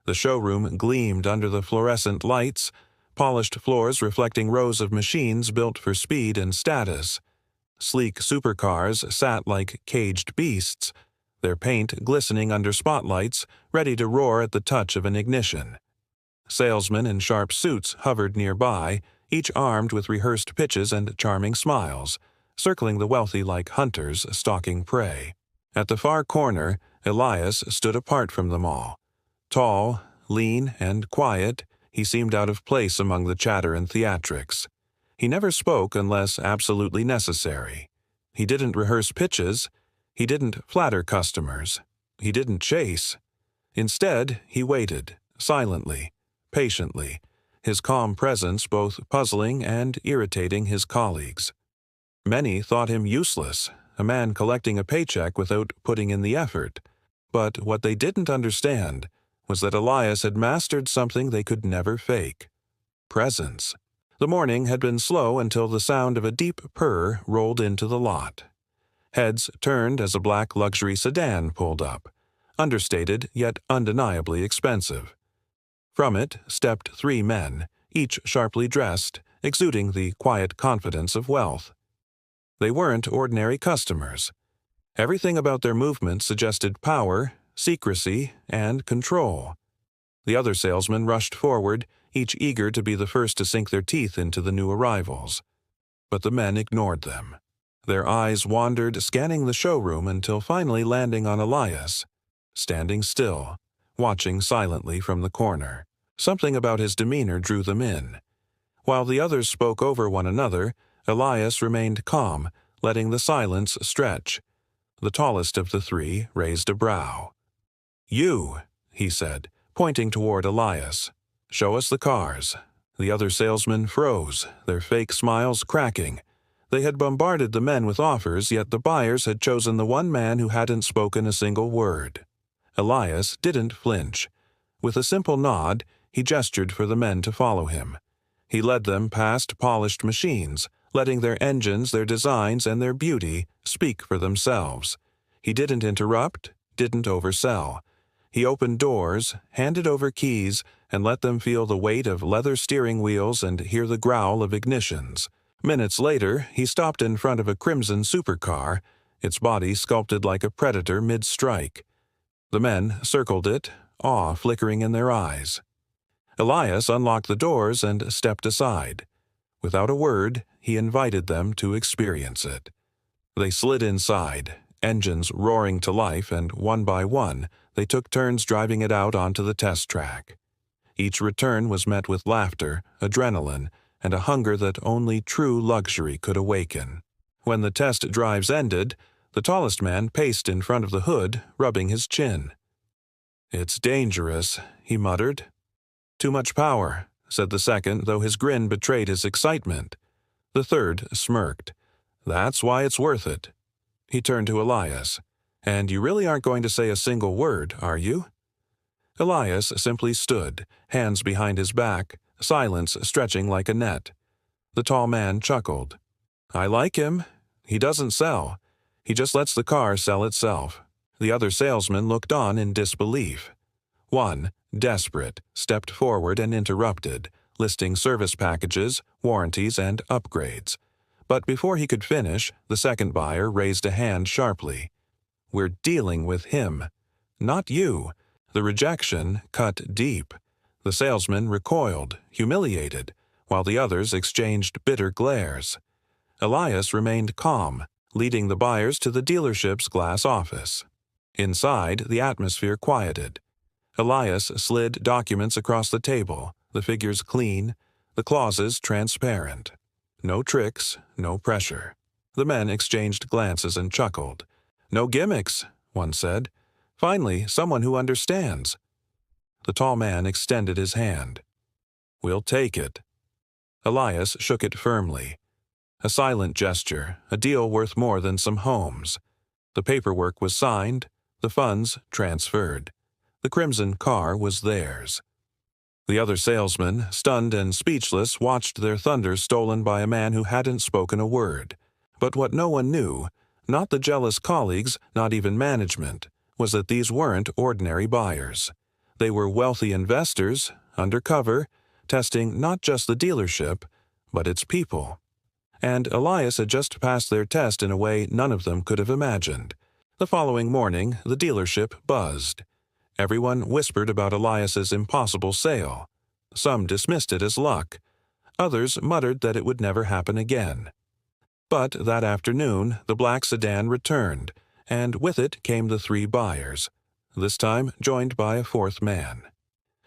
The showroom gleamed under the fluorescent lights, polished floors reflecting rows of machines built for speed and status. Sleek supercars sat like caged beasts, their paint glistening under spotlights, ready to roar at the touch of an ignition. Salesmen in sharp suits hovered nearby, each armed with rehearsed pitches and charming smiles, circling the wealthy like hunters stalking prey. At the far corner, Elias stood apart from them all. Tall, lean, and quiet, he seemed out of place among the chatter and theatrics. He never spoke unless absolutely necessary. He didn't rehearse pitches. He didn't flatter customers. He didn't chase. Instead, he waited, silently, patiently, his calm presence both puzzling and irritating his colleagues. Many thought him useless, a man collecting a paycheck without putting in the effort. But what they didn't understand was that Elias had mastered something they could never fake: presence. The morning had been slow until the sound of a deep purr rolled into the lot. Heads turned as a black luxury sedan pulled up, understated yet undeniably expensive. From it stepped 3 men, each sharply dressed, exuding the quiet confidence of wealth. They weren't ordinary customers. Everything about their movement suggested power, secrecy, and control. The other salesmen rushed forward, each eager to be the first to sink their teeth into the new arrivals. But the men ignored them. Their eyes wandered, scanning the showroom until finally landing on Elias, standing still, watching silently from the corner. Something about his demeanor drew them in. While the others spoke over one another, Elias remained calm, letting the silence stretch. The tallest of the 3 raised a brow. "You," he said, pointing toward Elias. "Show us the cars." The other salesmen froze, their fake smiles cracking. They had bombarded the men with offers, yet the buyers had chosen the one man who hadn't spoken a single word. Elias didn't flinch. With a simple nod, he gestured for the men to follow him. He led them past polished machines, letting their engines, their designs, and their beauty speak for themselves. He didn't interrupt, didn't oversell. He opened doors, handed over keys, and let them feel the weight of leather steering wheels and hear the growl of ignitions. Minutes later, he stopped in front of a crimson supercar, its body sculpted like a predator mid-strike. The men circled it, awe flickering in their eyes. Elias unlocked the doors and stepped aside. Without a word, he invited them to experience it. They slid inside, engines roaring to life, and one by one, they took turns driving it out onto the test track. Each return was met with laughter, adrenaline, and a hunger that only true luxury could awaken. When the test drives ended, the tallest man paced in front of the hood, rubbing his chin. "It's dangerous," he muttered. "Too much power," said the second, though his grin betrayed his excitement. The third smirked. "That's why it's worth it." He turned to Elias. "And you really aren't going to say a single word, are you?" Elias simply stood, hands behind his back, silence stretching like a net. The tall man chuckled. "I like him. He doesn't sell. He just lets the car sell itself." The other salesman looked on in disbelief. One, desperate, stepped forward and interrupted, listing service packages, warranties, and upgrades. But before he could finish, the second buyer raised a hand sharply. "We're dealing with him, not you." The rejection cut deep. The salesman recoiled, humiliated, while the others exchanged bitter glares. Elias remained calm, leading the buyers to the dealership's glass office. Inside, the atmosphere quieted. Elias slid documents across the table, the figures clean, the clauses transparent. No tricks, no pressure. The men exchanged glances and chuckled. "No gimmicks," one said. "Finally, someone who understands." The tall man extended his hand. "We'll take it." Elias shook it firmly. A silent gesture, a deal worth more than some homes. The paperwork was signed, the funds transferred. The crimson car was theirs. The other salesmen, stunned and speechless, watched their thunder stolen by a man who hadn't spoken a word. But what no one knew, not the jealous colleagues, not even management, was that these weren't ordinary buyers. They were wealthy investors, undercover, testing not just the dealership, but its people. And Elias had just passed their test in a way none of them could have imagined. The following morning, the dealership buzzed. Everyone whispered about Elias's impossible sale. Some dismissed it as luck. Others muttered that it would never happen again. But that afternoon, the black sedan returned, and with it came the 3 buyers, this time joined by a 4th man.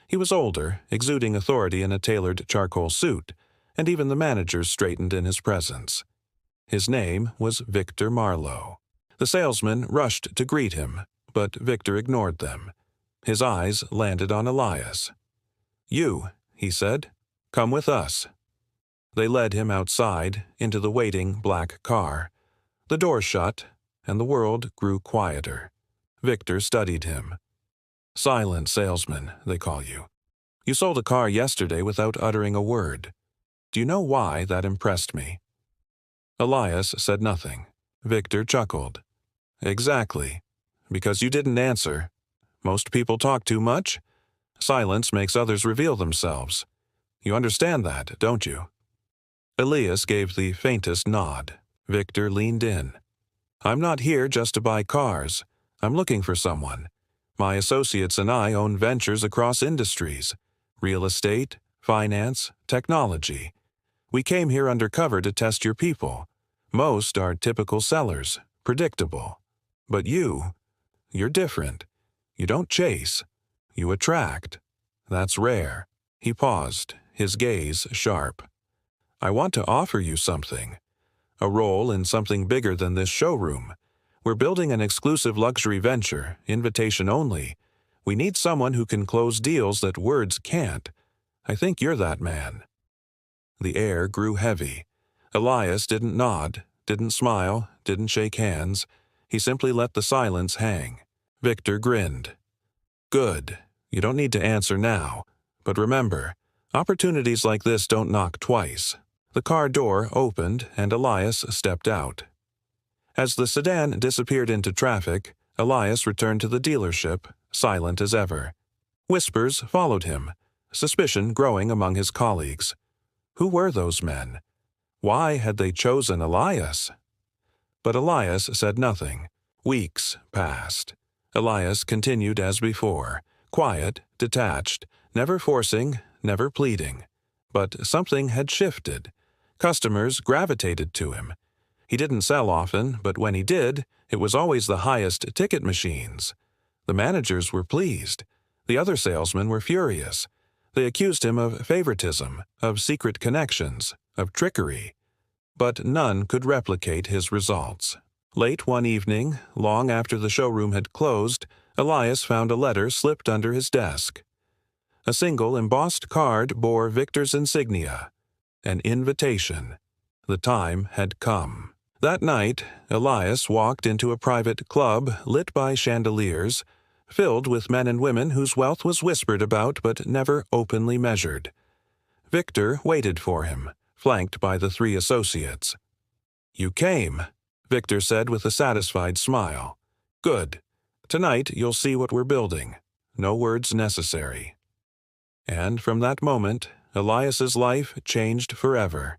He was older, exuding authority in a tailored charcoal suit, and even the managers straightened in his presence. His name was Victor Marlowe. The salesmen rushed to greet him, but Victor ignored them. His eyes landed on Elias. "You," he said, "come with us." They led him outside, into the waiting black car. The door shut, and the world grew quieter. Victor studied him. "Silent salesman, they call you. You sold a car yesterday without uttering a word. Do you know why that impressed me?" Elias said nothing. Victor chuckled. "Exactly. Because you didn't answer. Most people talk too much. Silence makes others reveal themselves. You understand that, don't you?" Elias gave the faintest nod. Victor leaned in. "I'm not here just to buy cars. I'm looking for someone. My associates and I own ventures across industries: real estate, finance, technology. We came here undercover to test your people. Most are typical sellers, predictable. But you're different. You don't chase. You attract. That's rare." He paused, his gaze sharp. "I want to offer you something. A role in something bigger than this showroom. We're building an exclusive luxury venture, invitation only. We need someone who can close deals that words can't. I think you're that man." The air grew heavy. Elias didn't nod, didn't smile, didn't shake hands. He simply let the silence hang. Victor grinned. "Good. You don't need to answer now. But remember, opportunities like this don't knock twice." The car door opened and Elias stepped out. As the sedan disappeared into traffic, Elias returned to the dealership, silent as ever. Whispers followed him, suspicion growing among his colleagues. Who were those men? Why had they chosen Elias? But Elias said nothing. Weeks passed. Elias continued as before, quiet, detached, never forcing, never pleading. But something had shifted. Customers gravitated to him. He didn't sell often, but when he did, it was always the highest ticket machines. The managers were pleased. The other salesmen were furious. They accused him of favoritism, of secret connections, of trickery. But none could replicate his results. Late one evening, long after the showroom had closed, Elias found a letter slipped under his desk. A single embossed card bore Victor's insignia. An invitation. The time had come. That night, Elias walked into a private club lit by chandeliers, filled with men and women whose wealth was whispered about but never openly measured. Victor waited for him, flanked by the 3 associates. "You came," Victor said with a satisfied smile. "Good. Tonight you'll see what we're building. No words necessary." And from that moment, Elias's life changed forever.